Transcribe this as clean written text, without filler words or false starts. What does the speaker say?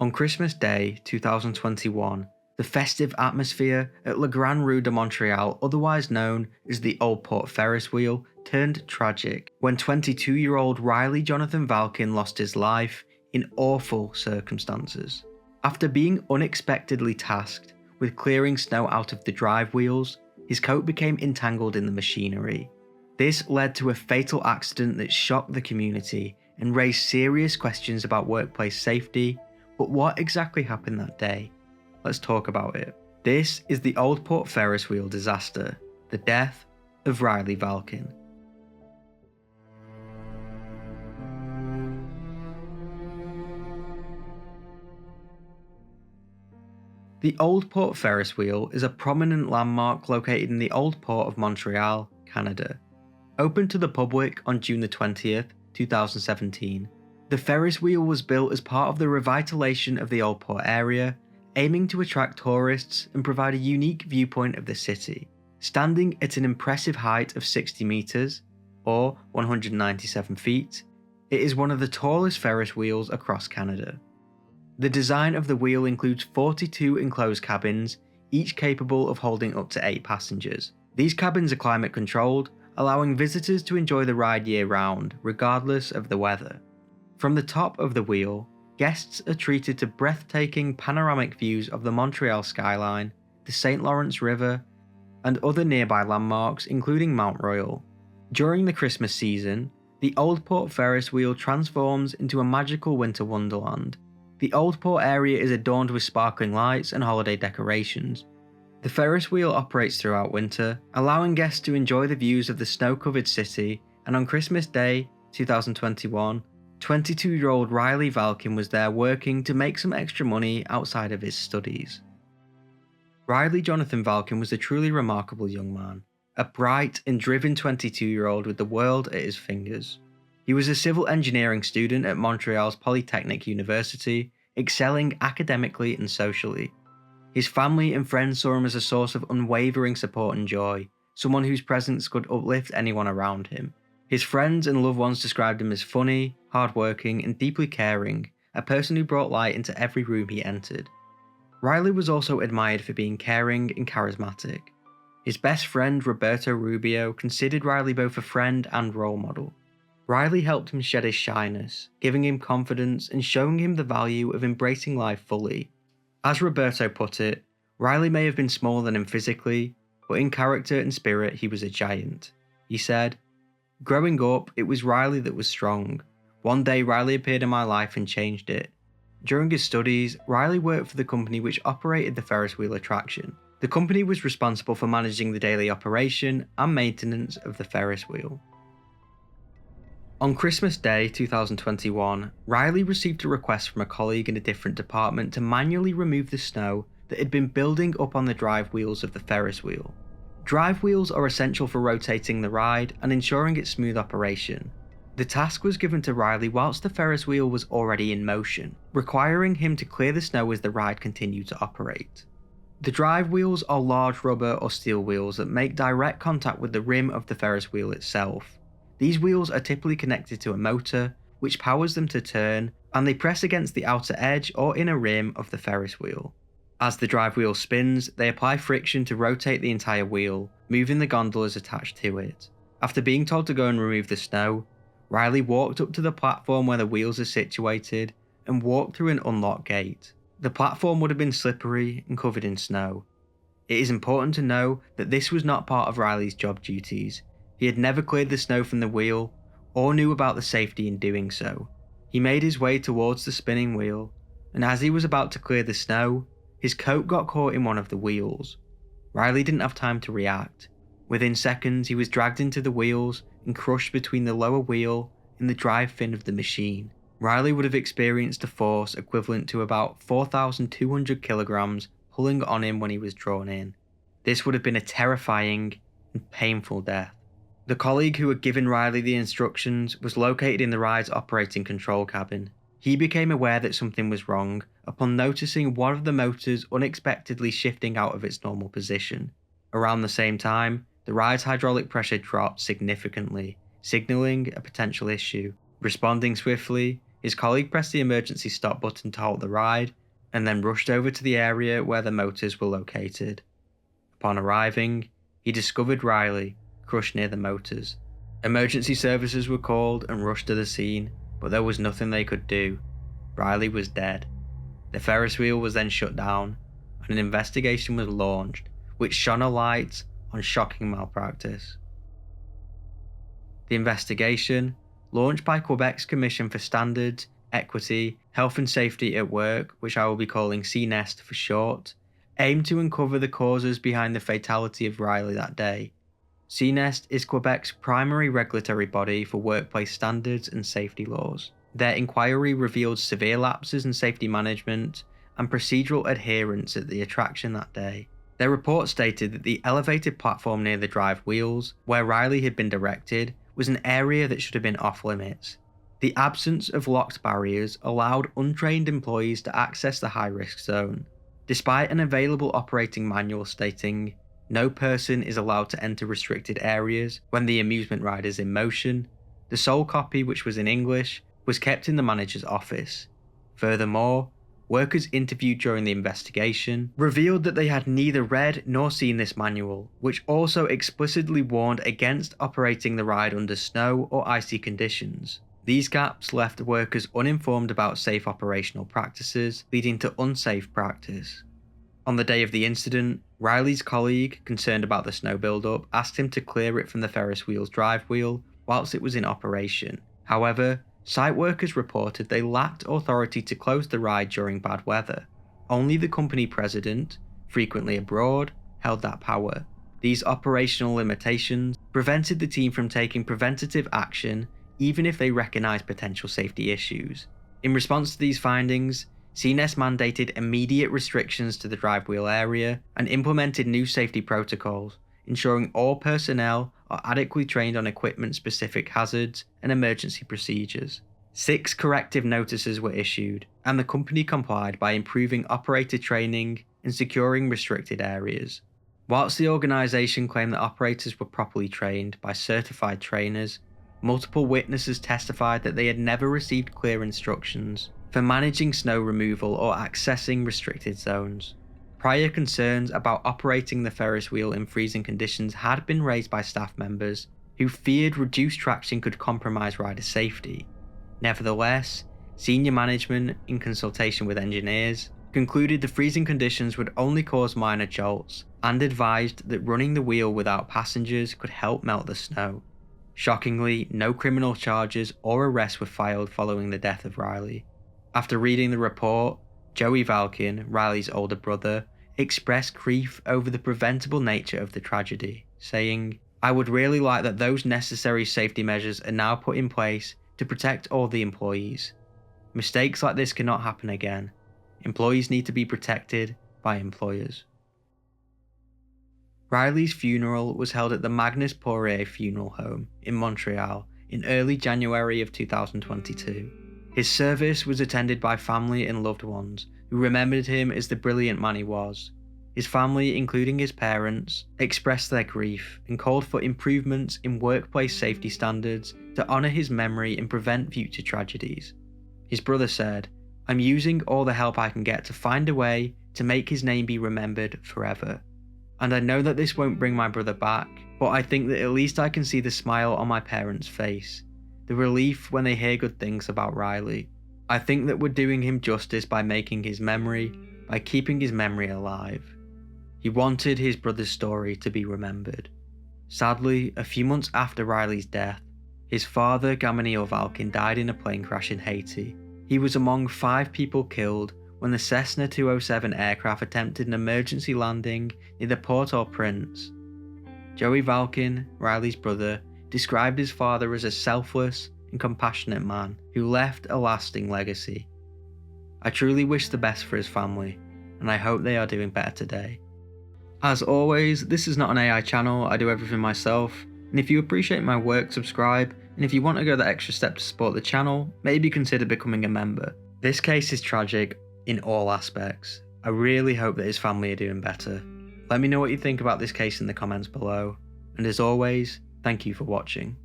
On Christmas Day 2021, the festive atmosphere at La Grande Roue de Montréal, otherwise known as the Old Port Ferris wheel, turned tragic when 22-year-old Riley Jonathan Valcin lost his life in awful circumstances. After being unexpectedly tasked with clearing snow out of the drive wheels, his coat became entangled in the machinery. This led to a fatal accident that shocked the community and raised serious questions about workplace safety. But what exactly happened that day? Let's talk about it. This is the Old Port Ferris wheel disaster, the death of Riley Valcin. The Old Port Ferris wheel is a prominent landmark located in the Old Port of Montreal, Canada. Opened to the public on June the 20th, 2017. The Ferris wheel was built as part of the revitalization of the Old Port area, aiming to attract tourists and provide a unique viewpoint of the city. Standing at an impressive height of 60 meters, or 197 feet, it is one of the tallest Ferris wheels across Canada. The design of the wheel includes 42 enclosed cabins, each capable of holding up to 8 passengers. These cabins are climate controlled, allowing visitors to enjoy the ride year-round, regardless of the weather. From the top of the wheel, guests are treated to breathtaking panoramic views of the Montreal skyline, the St. Lawrence River, and other nearby landmarks including Mount Royal. During the Christmas season, the Old Port Ferris wheel transforms into a magical winter wonderland. The Old Port area is adorned with sparkling lights and holiday decorations. The Ferris wheel operates throughout winter, allowing guests to enjoy the views of the snow-covered city, and on Christmas Day 2021, 22-year-old Riley Valcin was there working to make some extra money outside of his studies. Riley Jonathan Valcin was a truly remarkable young man, a bright and driven 22-year-old with the world at his fingers. He was a civil engineering student at Montreal's Polytechnic University, excelling academically and socially. His family and friends saw him as a source of unwavering support and joy, someone whose presence could uplift anyone around him. His friends and loved ones described him as funny, hardworking, and deeply caring, a person who brought light into every room he entered. Riley was also admired for being caring and charismatic. His best friend Roberto Rubio considered Riley both a friend and role model. Riley helped him shed his shyness, giving him confidence and showing him the value of embracing life fully. As Roberto put it, Riley may have been smaller than him physically, but in character and spirit he was a giant. He said, "Growing up, it was Riley that was strong. One day Riley appeared in my life and changed it." During his studies, Riley worked for the company which operated the Ferris wheel attraction. The company was responsible for managing the daily operation and maintenance of the Ferris wheel. On Christmas Day 2021, Riley received a request from a colleague in a different department to manually remove the snow that had been building up on the drive wheels of the Ferris wheel. Drive wheels are essential for rotating the ride and ensuring its smooth operation. The task was given to Riley whilst the Ferris wheel was already in motion, requiring him to clear the snow as the ride continued to operate. The drive wheels are large rubber or steel wheels that make direct contact with the rim of the Ferris wheel itself. These wheels are typically connected to a motor, which powers them to turn, and they press against the outer edge or inner rim of the Ferris wheel. As the drive wheel spins, they apply friction to rotate the entire wheel, moving the gondolas attached to it. After being told to go and remove the snow, Riley walked up to the platform where the wheels are situated and walked through an unlocked gate. The platform would have been slippery and covered in snow. It is important to know that this was not part of Riley's job duties. He had never cleared the snow from the wheel, or knew about the safety in doing so. He made his way towards the spinning wheel, and as he was about to clear the snow, his coat got caught in one of the wheels. Riley didn't have time to react. Within seconds, he was dragged into the wheels and crushed between the lower wheel and the drive fin of the machine. Riley would have experienced a force equivalent to about 4,200 kilograms pulling on him when he was drawn in. This would have been a terrifying and painful death. The colleague who had given Riley the instructions was located in the ride's operating control cabin. He became aware that something was wrong upon noticing one of the motors unexpectedly shifting out of its normal position. Around the same time, the ride's hydraulic pressure dropped significantly, signaling a potential issue. Responding swiftly, His colleague pressed the emergency stop button to halt the ride, and then rushed over to the area where the motors were located. Upon arriving, he discovered Riley crushed near the motors. Emergency services were called and rushed to the scene, but there was nothing they could do. Riley was dead. The Ferris wheel was then shut down, and an investigation was launched, which shone a light on shocking malpractice. The investigation, launched by Quebec's Commission for Standards, Equity, Health and Safety at Work, which I will be calling CNEST for short, aimed to uncover the causes behind the fatality of Riley that day. CNEST is Quebec's primary regulatory body for workplace standards and safety laws. Their inquiry revealed severe lapses in safety management and procedural adherence at the attraction that day. Their report stated that the elevated platform near the drive wheels, where Riley had been directed, was an area that should have been off limits. The absence of locked barriers allowed untrained employees to access the high-risk zone. Despite an available operating manual stating, "No person is allowed to enter restricted areas when the amusement ride is in motion," the sole copy, which was in English, was kept in the manager's office. Furthermore, workers interviewed during the investigation revealed that they had neither read nor seen this manual, which also explicitly warned against operating the ride under snow or icy conditions. These gaps left workers uninformed about safe operational practices, leading to unsafe practice. On the day of the incident, Riley's colleague, concerned about the snow buildup, asked him to clear it from the Ferris wheel's drive wheel whilst it was in operation. However, site workers reported they lacked authority to close the ride during bad weather. Only the company president, frequently abroad, held that power. These operational limitations prevented the team from taking preventative action even if they recognized potential safety issues. In response to these findings, CNEST mandated immediate restrictions to the drive wheel area and implemented new safety protocols, ensuring all personnel are adequately trained on equipment-specific hazards and emergency procedures. 6 corrective notices were issued, and the company complied by improving operator training and securing restricted areas. Whilst the organisation claimed that operators were properly trained by certified trainers, multiple witnesses testified that they had never received clear instructions for managing snow removal or accessing restricted zones. Prior concerns about operating the Ferris wheel in freezing conditions had been raised by staff members who feared reduced traction could compromise rider safety. Nevertheless, senior management, in consultation with engineers, concluded the freezing conditions would only cause minor jolts and advised that running the wheel without passengers could help melt the snow. Shockingly, no criminal charges or arrests were filed following the death of Riley. After reading the report, Joey Valcin, Riley's older brother, expressed grief over the preventable nature of the tragedy, saying, "I would really like that those necessary safety measures are now put in place to protect all the employees. Mistakes like this cannot happen again. Employees need to be protected by employers." Riley's funeral was held at the Magnus Poirier Funeral Home in Montreal in early January of 2022. His service was attended by family and loved ones who remembered him as the brilliant man he was. His family, including his parents, expressed their grief and called for improvements in workplace safety standards to honour his memory and prevent future tragedies. His brother said, "I'm using all the help I can get to find a way to make his name be remembered forever. And I know that this won't bring my brother back, but I think that at least I can see the smile on my parents' face, the relief when they hear good things about Riley. I think that we're doing him justice by making his memory, by keeping his memory alive." He wanted his brother's story to be remembered. Sadly, a few months after Riley's death, his father, Gamaliel Valcin, died in a plane crash in Haiti. He was among 5 people killed when the Cessna 207 aircraft attempted an emergency landing near the Port-au-Prince. Joey Valcin, Riley's brother, described his father as a selfless and compassionate man who left a lasting legacy. I truly wish the best for his family, and I hope they are doing better today. As always, this is not an AI channel, I do everything myself, and if you appreciate my work, subscribe, and if you want to go the extra step to support the channel, maybe consider becoming a member. This case is tragic in all aspects. I really hope that his family are doing better. Let me know what you think about this case in the comments below, and as always, thank you for watching.